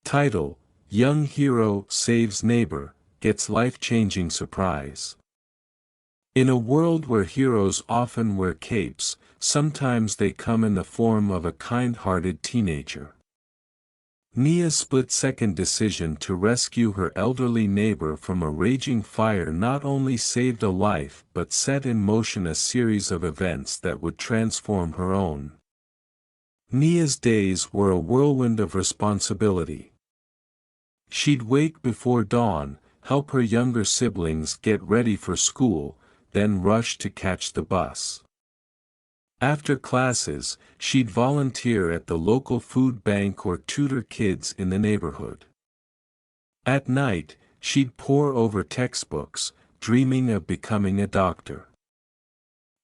Title: Young Hero Saves Neighbor, Gets Life-Changing Surprise. In a world where heroes often wear capes, sometimes they come in the form of a kind-hearted teenager. Nia's split-second decision to rescue her elderly neighbor from a raging fire not only saved a life but set in motion a series of events that would transform her own. Nia's days were a whirlwind of responsibility. She'd wake before dawn, help her younger siblings get ready for school, then rush to catch the bus. After classes, she'd volunteer at the local food bank or tutor kids in the neighborhood. At night, she'd pore over textbooks, dreaming of becoming a doctor.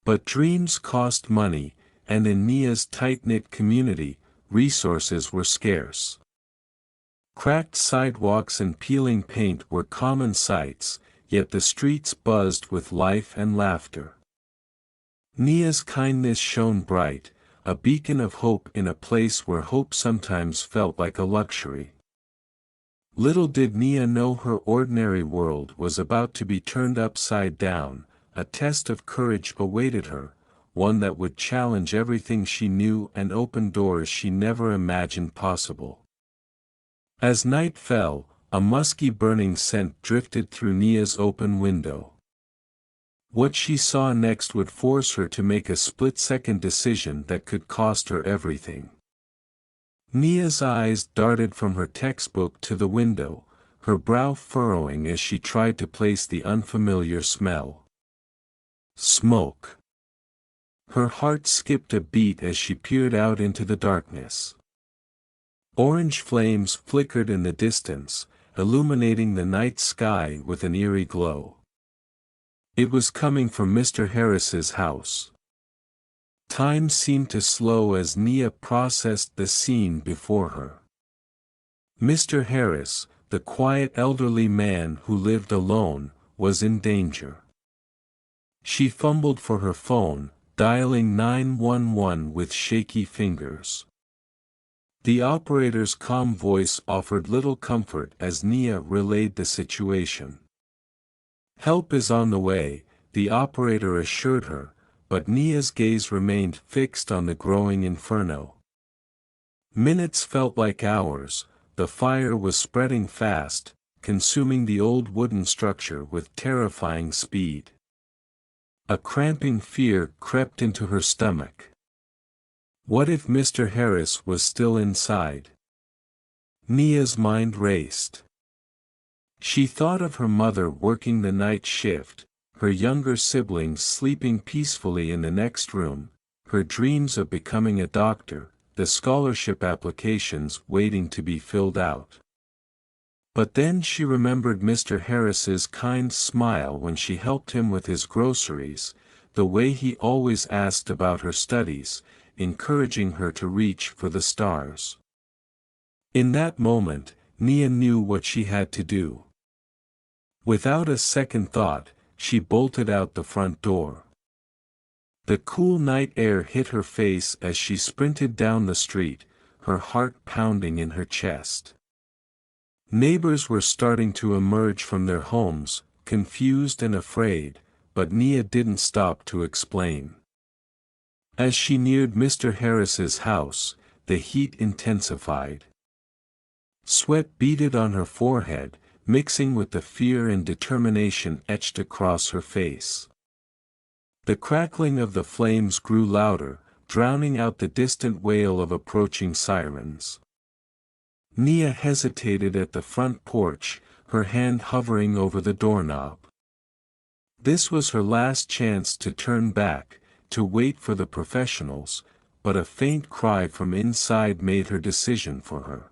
But dreams cost money, and in Nia's tight-knit community, resources were scarce. Cracked sidewalks and peeling paint were common sights, yet the streets buzzed with life and laughter. Nia's kindness shone bright, a beacon of hope in a place where hope sometimes felt like a luxury. Little did Nia know her ordinary world was about to be turned upside down. A test of courage awaited her, one that would challenge everything she knew and open doors she never imagined possible. As night fell, a musky burning scent drifted through Nia's open window. What she saw next would force her to make a split-second decision that could cost her everything. Nia's eyes darted from her textbook to the window, her brow furrowing as she tried to place the unfamiliar smell. Smoke. Her heart skipped a beat as she peered out into the darkness. Orange flames flickered in the distance, illuminating the night sky with an eerie glow. It was coming from Mr. Harris's house. Time seemed to slow as Nia processed the scene before her. Mr. Harris, the quiet elderly man who lived alone, was in danger. She fumbled for her phone, dialing 911 with shaky fingers. The operator's calm voice offered little comfort as Nia relayed the situation. "Help is on the way," the operator assured her, but Nia's gaze remained fixed on the growing inferno. Minutes felt like hours, the fire was spreading fast, consuming the old wooden structure with terrifying speed. A cramping fear crept into her stomach. What if Mr. Harris was still inside? Nia's mind raced. She thought of her mother working the night shift, her younger siblings sleeping peacefully in the next room, her dreams of becoming a doctor, the scholarship applications waiting to be filled out. But then she remembered Mr. Harris's kind smile when she helped him with his groceries, the way he always asked about her studies, encouraging her to reach for the stars. In that moment, Nia knew what she had to do. Without a second thought, she bolted out the front door. The cool night air hit her face as she sprinted down the street, her heart pounding in her chest. Neighbors were starting to emerge from their homes, confused and afraid, but Nia didn't stop to explain. As she neared Mr. Harris's house, the heat intensified. Sweat beaded on her forehead, mixing with the fear and determination etched across her face. The crackling of the flames grew louder, drowning out the distant wail of approaching sirens. Nia hesitated at the front porch, her hand hovering over the doorknob. This was her last chance to turn back, to wait for the professionals, but a faint cry from inside made her decision for her.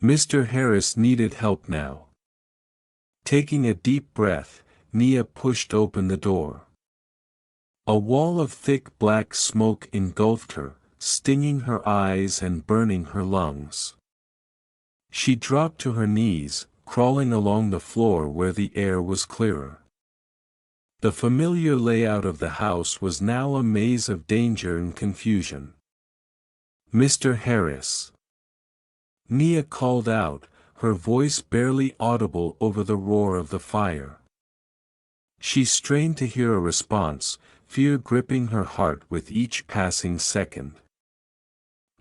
Mr. Harris needed help now. Taking a deep breath, Nia pushed open the door. A wall of thick black smoke engulfed her, stinging her eyes and burning her lungs. She dropped to her knees, crawling along the floor where the air was clearer. The familiar layout of the house was now a maze of danger and confusion. Mr. Harris. Nia called out, her voice barely audible over the roar of the fire. She strained to hear a response, fear gripping her heart with each passing second.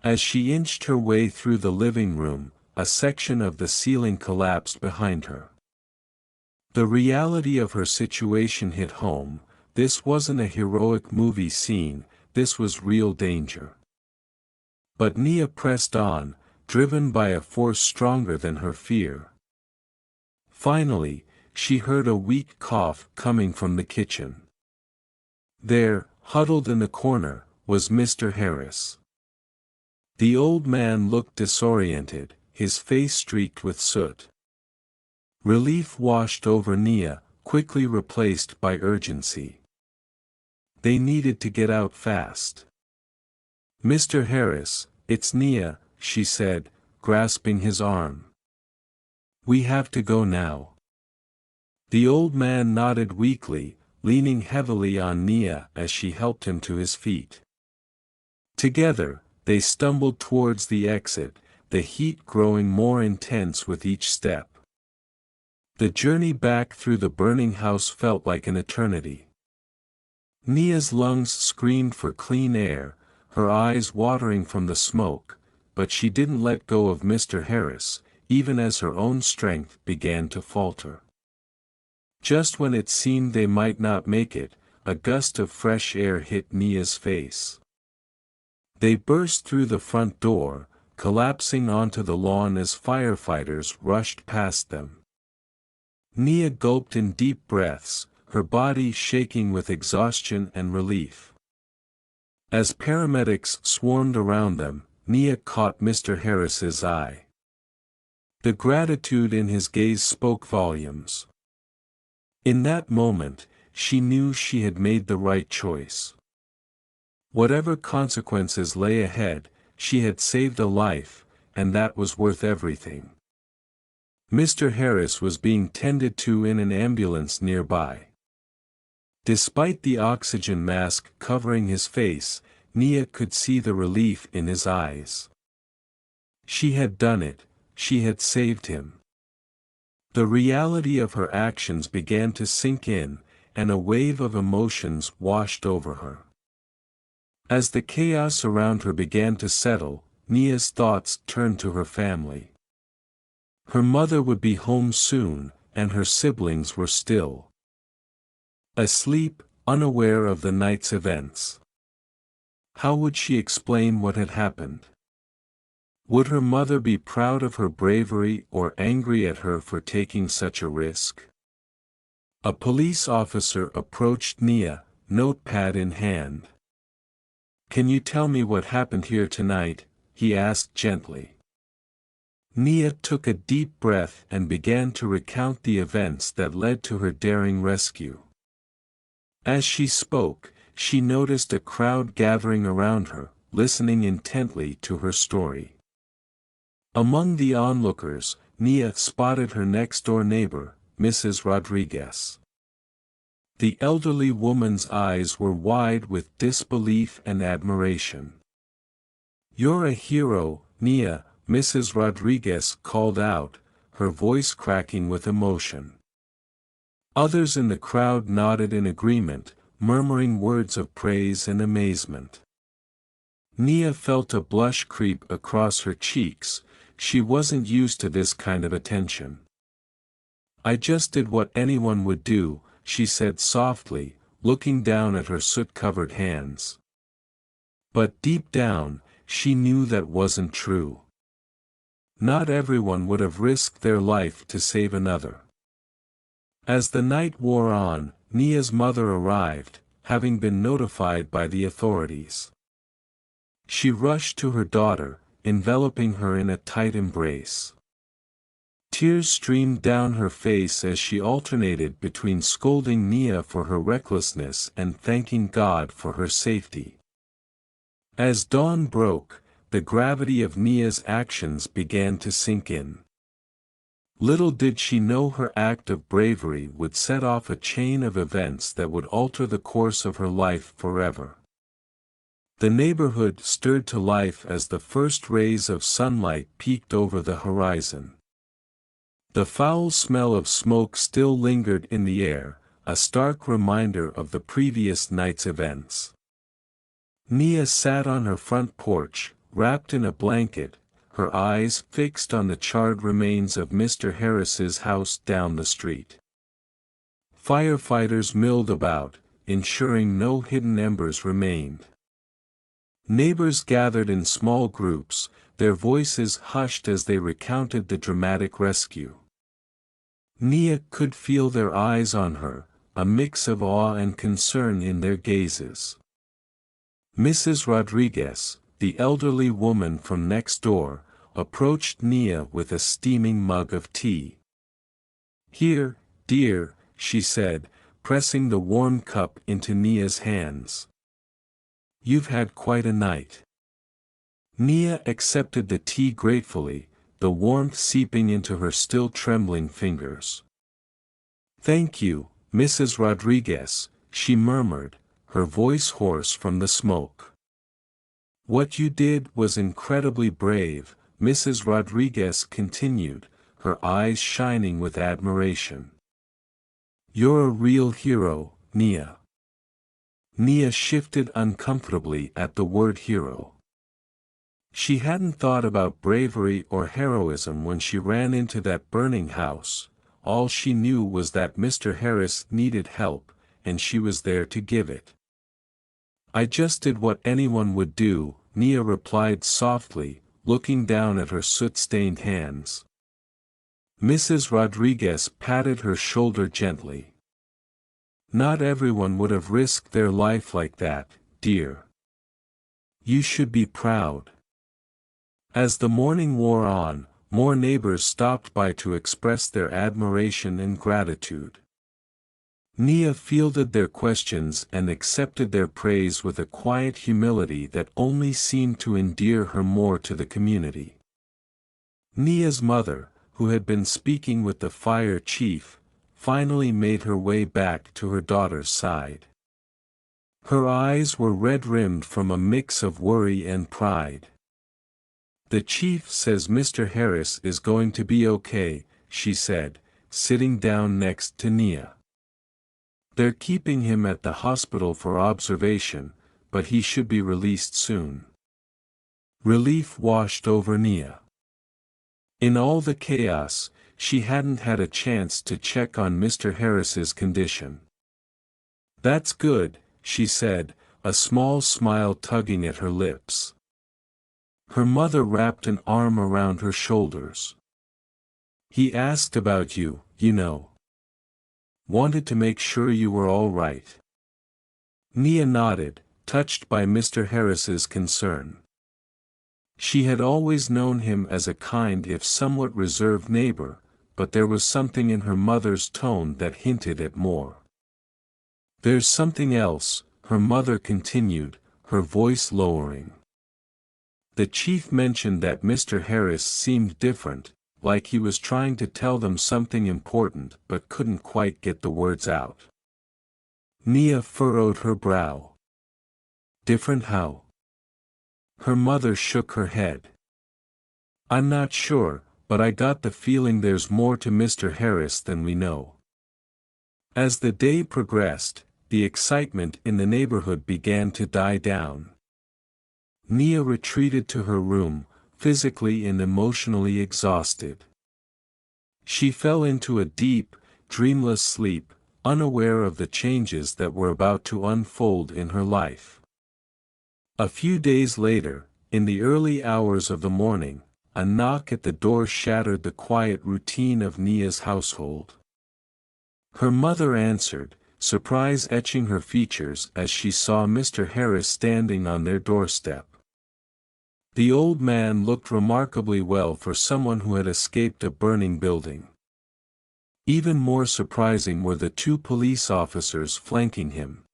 As she inched her way through the living room, a section of the ceiling collapsed behind her. The reality of her situation hit home. This wasn't a heroic movie scene, this was real danger. But Nia pressed on, driven by a force stronger than her fear. Finally, she heard a weak cough coming from the kitchen. There, huddled in the corner, was Mr. Harris. The old man looked disoriented, his face streaked with soot. Relief washed over Nia, quickly replaced by urgency. They needed to get out fast. "Mr. Harris, it's Nia," she said, grasping his arm. "We have to go now." The old man nodded weakly, leaning heavily on Nia as she helped him to his feet. Together, they stumbled towards the exit, the heat growing more intense with each step. The journey back through the burning house felt like an eternity. Nia's lungs screamed for clean air, her eyes watering from the smoke, but she didn't let go of Mr. Harris, even as her own strength began to falter. Just when it seemed they might not make it, a gust of fresh air hit Nia's face. They burst through the front door, collapsing onto the lawn as firefighters rushed past them. Nia gulped in deep breaths, her body shaking with exhaustion and relief. As paramedics swarmed around them, Nia caught Mr. Harris's eye. The gratitude in his gaze spoke volumes. In that moment, she knew she had made the right choice. Whatever consequences lay ahead, she had saved a life, and that was worth everything. Mr. Harris was being tended to in an ambulance nearby. Despite the oxygen mask covering his face, Nia could see the relief in his eyes. She had done it, she had saved him. The reality of her actions began to sink in, and a wave of emotions washed over her. As the chaos around her began to settle, Nia's thoughts turned to her family. Her mother would be home soon, and her siblings were still asleep, unaware of the night's events. How would she explain what had happened? Would her mother be proud of her bravery or angry at her for taking such a risk? A police officer approached Nia, notepad in hand. "Can you tell me what happened here tonight?" he asked gently. Nia took a deep breath and began to recount the events that led to her daring rescue. As she spoke, she noticed a crowd gathering around her, listening intently to her story. Among the onlookers, Nia spotted her next-door neighbor, Mrs. Rodriguez. The elderly woman's eyes were wide with disbelief and admiration. "You're a hero, Nia," Mrs. Rodriguez called out, her voice cracking with emotion. Others in the crowd nodded in agreement, murmuring words of praise and amazement. Nia felt a blush creep across her cheeks. She wasn't used to this kind of attention. "I just did what anyone would do," she said softly, looking down at her soot-covered hands. But deep down, she knew that wasn't true. Not everyone would have risked their life to save another. As the night wore on, Nia's mother arrived, having been notified by the authorities. She rushed to her daughter, enveloping her in a tight embrace. Tears streamed down her face as she alternated between scolding Nia for her recklessness and thanking God for her safety. As dawn broke, the gravity of Nia's actions began to sink in. Little did she know her act of bravery would set off a chain of events that would alter the course of her life forever. The neighborhood stirred to life as the first rays of sunlight peeked over the horizon. The foul smell of smoke still lingered in the air, a stark reminder of the previous night's events. Nia sat on her front porch, wrapped in a blanket, her eyes fixed on the charred remains of Mr. Harris's house down the street. Firefighters milled about, ensuring no hidden embers remained. Neighbors gathered in small groups, their voices hushed as they recounted the dramatic rescue. Nia could feel their eyes on her, a mix of awe and concern in their gazes. Mrs. Rodriguez, the elderly woman from next door, approached Nia with a steaming mug of tea. "Here, dear," she said, pressing the warm cup into Nia's hands. "You've had quite a night." Nia accepted the tea gratefully, the warmth seeping into her still trembling fingers. "Thank you, Mrs. Rodriguez," she murmured, her voice hoarse from the smoke. "What you did was incredibly brave," Mrs. Rodriguez continued, her eyes shining with admiration. "You're a real hero, Nia." Nia shifted uncomfortably at the word hero. She hadn't thought about bravery or heroism when she ran into that burning house. All she knew was that Mr. Harris needed help, and she was there to give it. "I just did what anyone would do," Nia replied softly, looking down at her soot-stained hands. Mrs. Rodriguez patted her shoulder gently. "Not everyone would have risked their life like that, dear. You should be proud." As the morning wore on, more neighbors stopped by to express their admiration and gratitude. Nia fielded their questions and accepted their praise with a quiet humility that only seemed to endear her more to the community. Nia's mother, who had been speaking with the fire chief, finally made her way back to her daughter's side. Her eyes were red-rimmed from a mix of worry and pride. "The chief says Mr. Harris is going to be okay," she said, sitting down next to Nia. "They're keeping him at the hospital for observation, but he should be released soon." Relief washed over Nia. In all the chaos, she hadn't had a chance to check on Mr. Harris's condition. "That's good," she said, a small smile tugging at her lips. Her mother wrapped an arm around her shoulders. "He asked about you, you know. Wanted to make sure you were all right." Nia nodded, touched by Mr. Harris's concern. She had always known him as a kind if somewhat reserved neighbor, but there was something in her mother's tone that hinted at more. "There's something else," her mother continued, her voice lowering. "The chief mentioned that Mr. Harris seemed different, like he was trying to tell them something important but couldn't quite get the words out." Nia furrowed her brow. "Different how?" Her mother shook her head. "I'm not sure, but I got the feeling there's more to Mr. Harris than we know." As the day progressed, the excitement in the neighborhood began to die down. Nia retreated to her room, physically and emotionally exhausted. She fell into a deep, dreamless sleep, unaware of the changes that were about to unfold in her life. A few days later, in the early hours of the morning, a knock at the door shattered the quiet routine of Nia's household. Her mother answered, surprise etching her features as she saw Mr. Harris standing on their doorstep. The old man looked remarkably well for someone who had escaped a burning building. Even more surprising were the two police officers flanking him.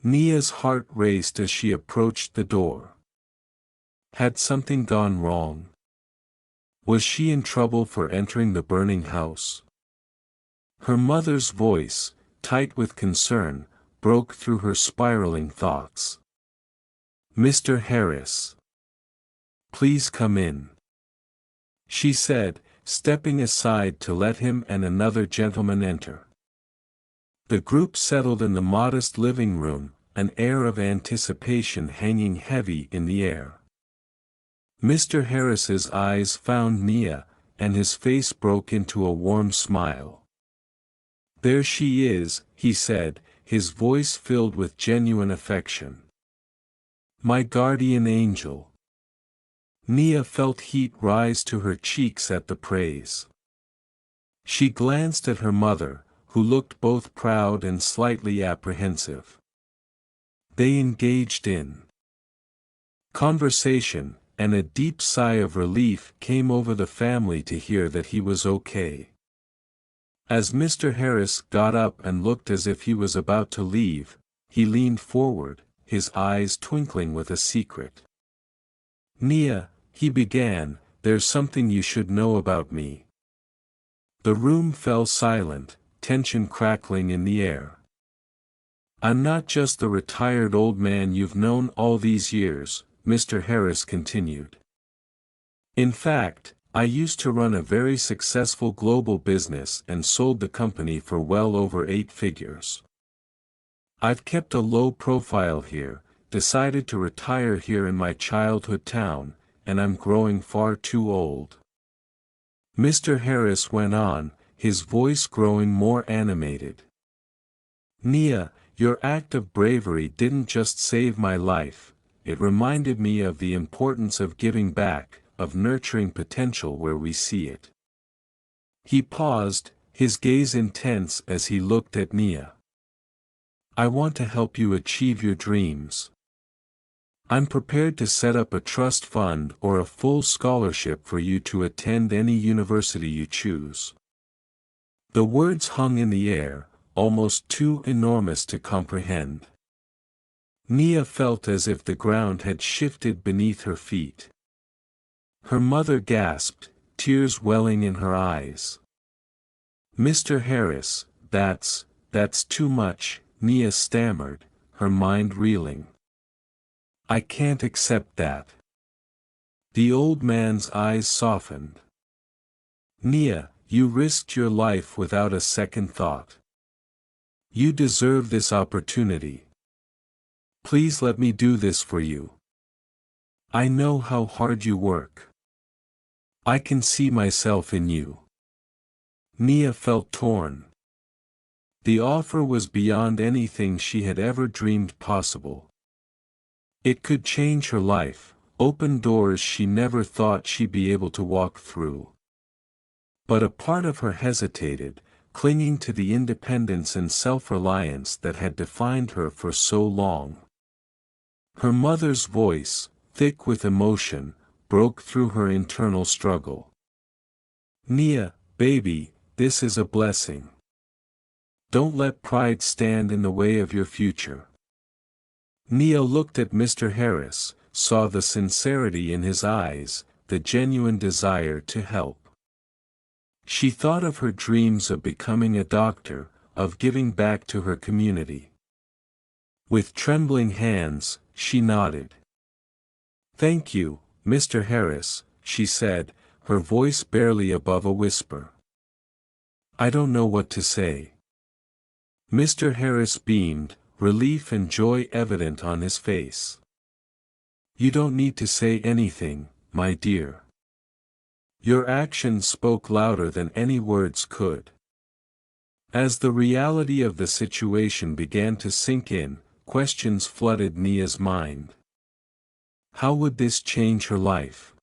Nia's heart raced as she approached the door. Had something gone wrong? Was she in trouble for entering the burning house? Her mother's voice, tight with concern, broke through her spiraling thoughts. Mr. Harris. Please come in, she said, stepping aside to let him and another gentleman enter. The group settled in the modest living room, an air of anticipation hanging heavy in the air. Mr. Harris's eyes found Nia, and his face broke into a warm smile. "There she is," he said, his voice filled with genuine affection. "My guardian angel." Nia felt heat rise to her cheeks at the praise. She glanced at her mother, who looked both proud and slightly apprehensive. They engaged in conversation, and a deep sigh of relief came over the family to hear that he was okay. As Mr. Harris got up and looked as if he was about to leave, he leaned forward, his eyes twinkling with a secret. "Nia," he began, "there's something you should know about me." The room fell silent, tension crackling in the air. "I'm not just the retired old man you've known all these years," Mr. Harris continued. "In fact, I used to run a very successful global business and sold the company for well over 8 figures. I've kept a low profile here, decided to retire here in my childhood town, and I'm growing far too old." Mr. Harris went on, his voice growing more animated. "Nia, your act of bravery didn't just save my life, it reminded me of the importance of giving back, of nurturing potential where we see it." He paused, his gaze intense as he looked at Nia. "I want to help you achieve your dreams. I'm prepared to set up a trust fund or a full scholarship for you to attend any university you choose." The words hung in the air, almost too enormous to comprehend. Nia felt as if the ground had shifted beneath her feet. Her mother gasped, tears welling in her eyes. "Mr. Harris, that's too much," Nia stammered, her mind reeling. "I can't accept that." The old man's eyes softened. "Nia, you risked your life without a second thought. You deserve this opportunity. Please let me do this for you. I know how hard you work. I can see myself in you." Nia felt torn. The offer was beyond anything she had ever dreamed possible. It could change her life, open doors she never thought she'd be able to walk through. But a part of her hesitated, clinging to the independence and self-reliance that had defined her for so long. Her mother's voice, thick with emotion, broke through her internal struggle. "Nia, baby, this is a blessing. Don't let pride stand in the way of your future." Nia looked at Mr. Harris, saw the sincerity in his eyes, the genuine desire to help. She thought of her dreams of becoming a doctor, of giving back to her community. With trembling hands, she nodded. "Thank you, Mr. Harris," she said, her voice barely above a whisper. "I don't know what to say." Mr. Harris beamed, relief and joy evident on his face. "You don't need to say anything, my dear. Your actions spoke louder than any words could." As the reality of the situation began to sink in, questions flooded Nia's mind. How would this change her life?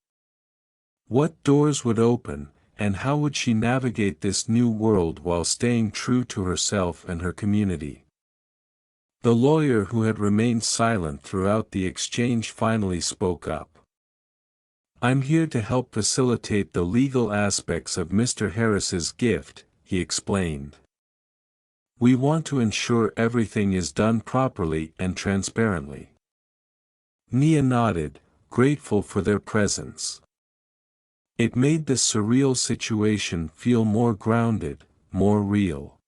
What doors would open, and how would she navigate this new world while staying true to herself and her community? The lawyer who had remained silent throughout the exchange finally spoke up. "I'm here to help facilitate the legal aspects of Mr. Harris's gift," he explained. "We want to ensure everything is done properly and transparently." Nia nodded, grateful for their presence. It made the surreal situation feel more grounded, more real.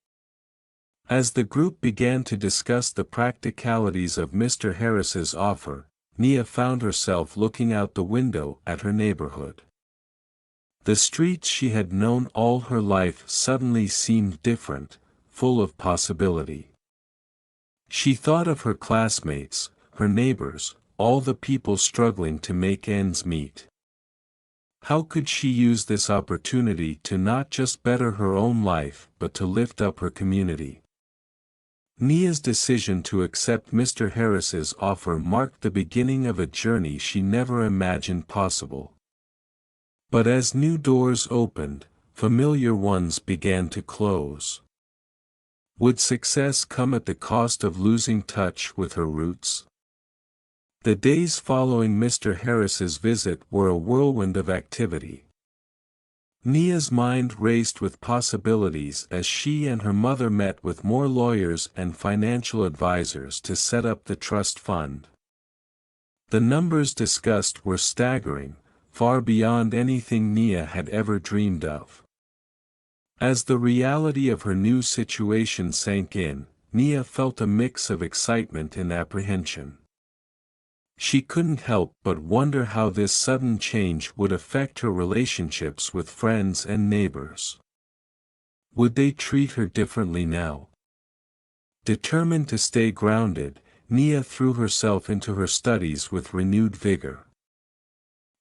As the group began to discuss the practicalities of Mr. Harris's offer, Nia found herself looking out the window at her neighborhood. The streets she had known all her life suddenly seemed different, full of possibility. She thought of her classmates, her neighbors, all the people struggling to make ends meet. How could she use this opportunity to not just better her own life but to lift up her community? Nia's decision to accept Mr. Harris's offer marked the beginning of a journey she never imagined possible. But as new doors opened, familiar ones began to close. Would success come at the cost of losing touch with her roots? The days following Mr. Harris's visit were a whirlwind of activity. Nia's mind raced with possibilities as she and her mother met with more lawyers and financial advisors to set up the trust fund. The numbers discussed were staggering, far beyond anything Nia had ever dreamed of. As the reality of her new situation sank in, Nia felt a mix of excitement and apprehension. She couldn't help but wonder how this sudden change would affect her relationships with friends and neighbors. Would they treat her differently now? Determined to stay grounded, Nia threw herself into her studies with renewed vigor.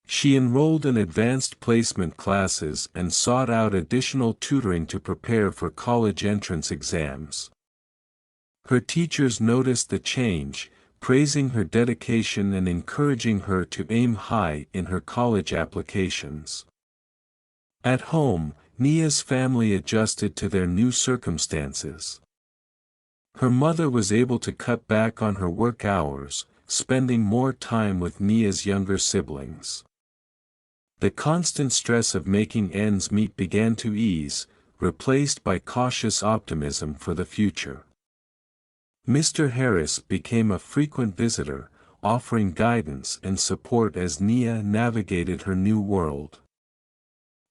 She enrolled in advanced placement classes and sought out additional tutoring to prepare for college entrance exams. Her teachers noticed the change, praising her dedication and encouraging her to aim high in her college applications. At home, Nia's family adjusted to their new circumstances. Her mother was able to cut back on her work hours, spending more time with Nia's younger siblings. The constant stress of making ends meet began to ease, replaced by cautious optimism for the future. Mr. Harris became a frequent visitor, offering guidance and support as Nia navigated her new world.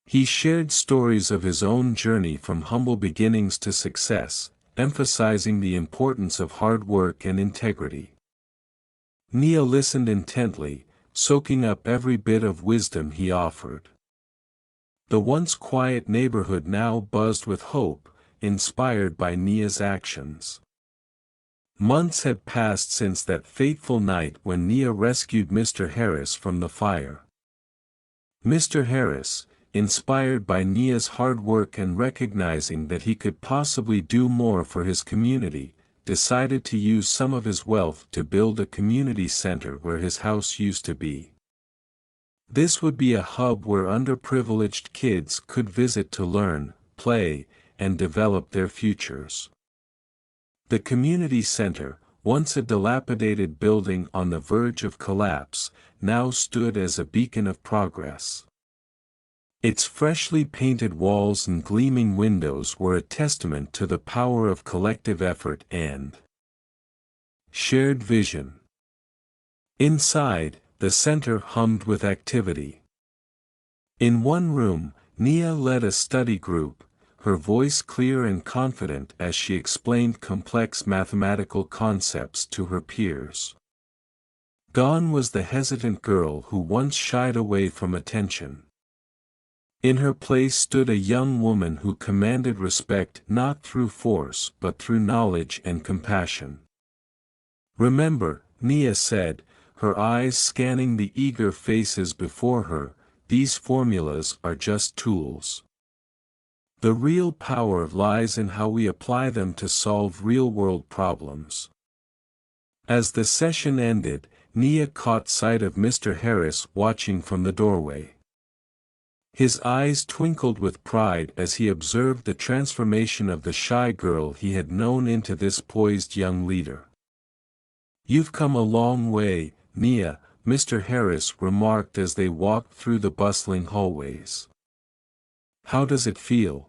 He shared stories of his own journey from humble beginnings to success, emphasizing the importance of hard work and integrity. Nia listened intently, soaking up every bit of wisdom he offered. The once quiet neighborhood now buzzed with hope, inspired by Nia's actions. Months had passed since that fateful night when Nia rescued Mr. Harris from the fire. Mr. Harris, inspired by Nia's hard work and recognizing that he could possibly do more for his community, decided to use some of his wealth to build a community center where his house used to be. This would be a hub where underprivileged kids could visit to learn, play, and develop their futures. The community center, once a dilapidated building on the verge of collapse, now stood as a beacon of progress. Its freshly painted walls and gleaming windows were a testament to the power of collective effort and shared vision. Inside, the center hummed with activity. In one room, Nia led a study group, her voice clear and confident as she explained complex mathematical concepts to her peers. Gone was the hesitant girl who once shied away from attention. In her place stood a young woman who commanded respect not through force but through knowledge and compassion. "Remember," Nia said, her eyes scanning the eager faces before her, "these formulas are just tools. The real power lies in how we apply them to solve real-world problems." As the session ended, Nia caught sight of Mr. Harris watching from the doorway. His eyes twinkled with pride as he observed the transformation of the shy girl he had known into this poised young leader. "You've come a long way, Nia," Mr. Harris remarked as they walked through the bustling hallways. "How does it feel?"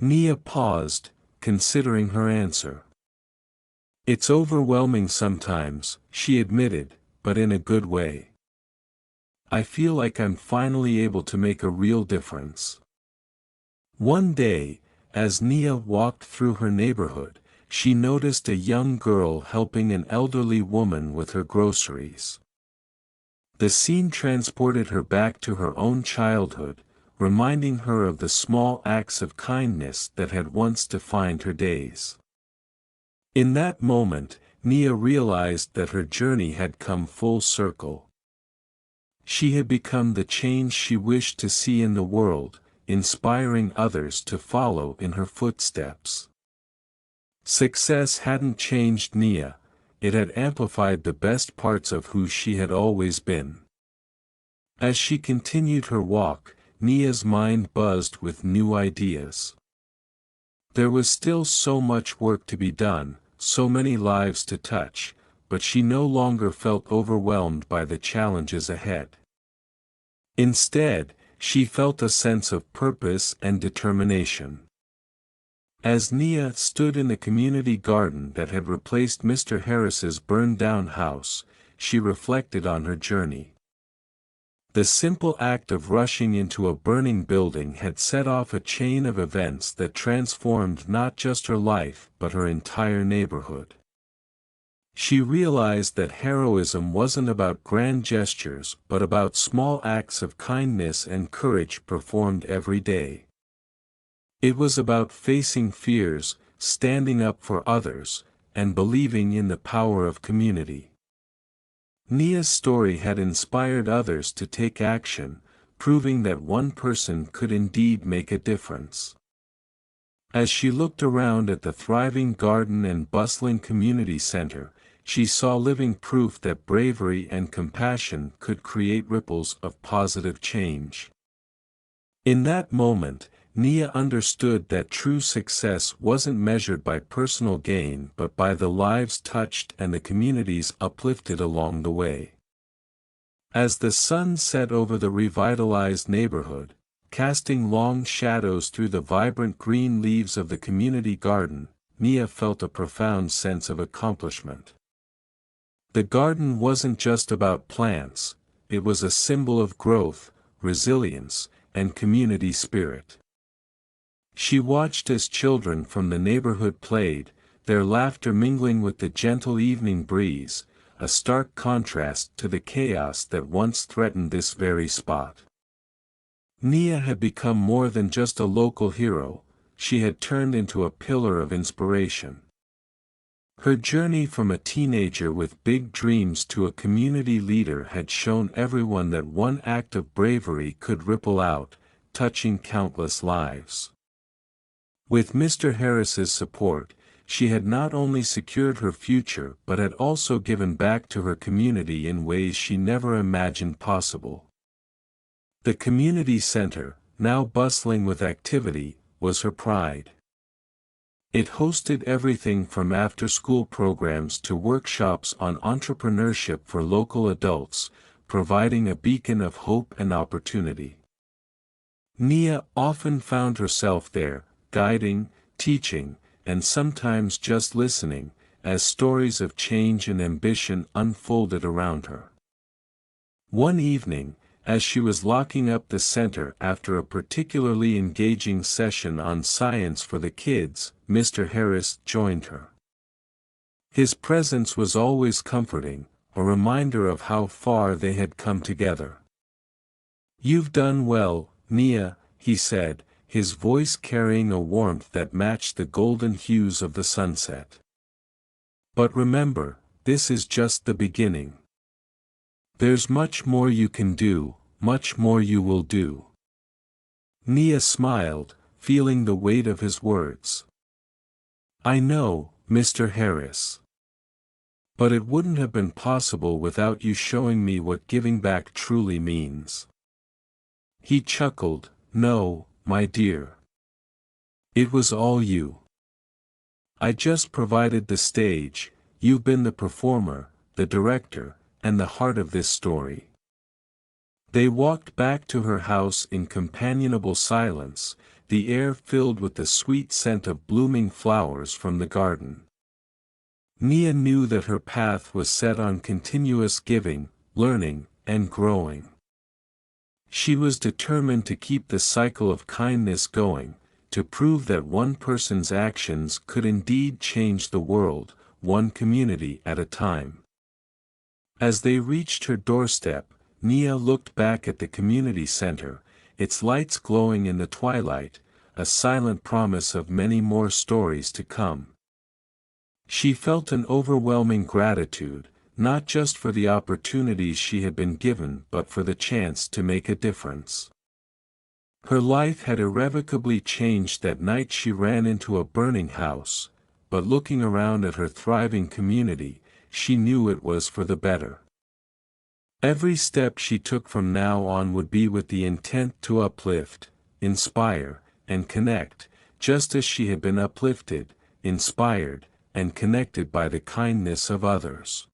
Nia paused, considering her answer. "It's overwhelming sometimes," she admitted, "but in a good way. I feel like I'm finally able to make a real difference." One day, as Nia walked through her neighborhood, she noticed a young girl helping an elderly woman with her groceries. The scene transported her back to her own childhood, reminding her of the small acts of kindness that had once defined her days. In that moment, Nia realized that her journey had come full circle. She had become the change she wished to see in the world, inspiring others to follow in her footsteps. Success hadn't changed Nia, it had amplified the best parts of who she had always been. As she continued her walk, Nia's mind buzzed with new ideas. There was still so much work to be done, so many lives to touch, but she no longer felt overwhelmed by the challenges ahead. Instead, she felt a sense of purpose and determination. As Nia stood in the community garden that had replaced Mr. Harris's burned-down house, she reflected on her journey. The simple act of rushing into a burning building had set off a chain of events that transformed not just her life but her entire neighborhood. She realized that heroism wasn't about grand gestures but about small acts of kindness and courage performed every day. It was about facing fears, standing up for others, and believing in the power of community. Nia's story had inspired others to take action, proving that one person could indeed make a difference. As she looked around at the thriving garden and bustling community center, she saw living proof that bravery and compassion could create ripples of positive change. In that moment, Nia understood that true success wasn't measured by personal gain but by the lives touched and the communities uplifted along the way. As the sun set over the revitalized neighborhood, casting long shadows through the vibrant green leaves of the community garden, Nia felt a profound sense of accomplishment. The garden wasn't just about plants, it was a symbol of growth, resilience, and community spirit. She watched as children from the neighborhood played, their laughter mingling with the gentle evening breeze, a stark contrast to the chaos that once threatened this very spot. Nia had become more than just a local hero, she had turned into a pillar of inspiration. Her journey from a teenager with big dreams to a community leader had shown everyone that one act of bravery could ripple out, touching countless lives. With Mr. Harris's support, she had not only secured her future but had also given back to her community in ways she never imagined possible. The community center, now bustling with activity, was her pride. It hosted everything from after-school programs to workshops on entrepreneurship for local adults, providing a beacon of hope and opportunity. Nia often found herself there, guiding, teaching, and sometimes just listening, as stories of change and ambition unfolded around her. One evening, as she was locking up the center after a particularly engaging session on science for the kids, Mr. Harris joined her. His presence was always comforting, a reminder of how far they had come together. "You've done well, Nia," he said, his voice carrying a warmth that matched the golden hues of the sunset. "But remember, this is just the beginning. There's much more you can do, much more you will do." Nia smiled, feeling the weight of his words. "I know, Mr. Harris. But it wouldn't have been possible without you showing me what giving back truly means." He chuckled, "No, my dear. It was all you. I just provided the stage, you've been the performer, the director, and the heart of this story." They walked back to her house in companionable silence, the air filled with the sweet scent of blooming flowers from the garden. Nia knew that her path was set on continuous giving, learning, and growing. She was determined to keep the cycle of kindness going, to prove that one person's actions could indeed change the world, one community at a time. As they reached her doorstep, Nia looked back at the community center, its lights glowing in the twilight, a silent promise of many more stories to come. She felt an overwhelming gratitude, not just for the opportunities she had been given but for the chance to make a difference. Her life had irrevocably changed that night. She ran into a burning house, but looking around at her thriving community, she knew it was for the better. Every step she took from now on would be with the intent to uplift, inspire, and connect, just as she had been uplifted, inspired, and connected by the kindness of others.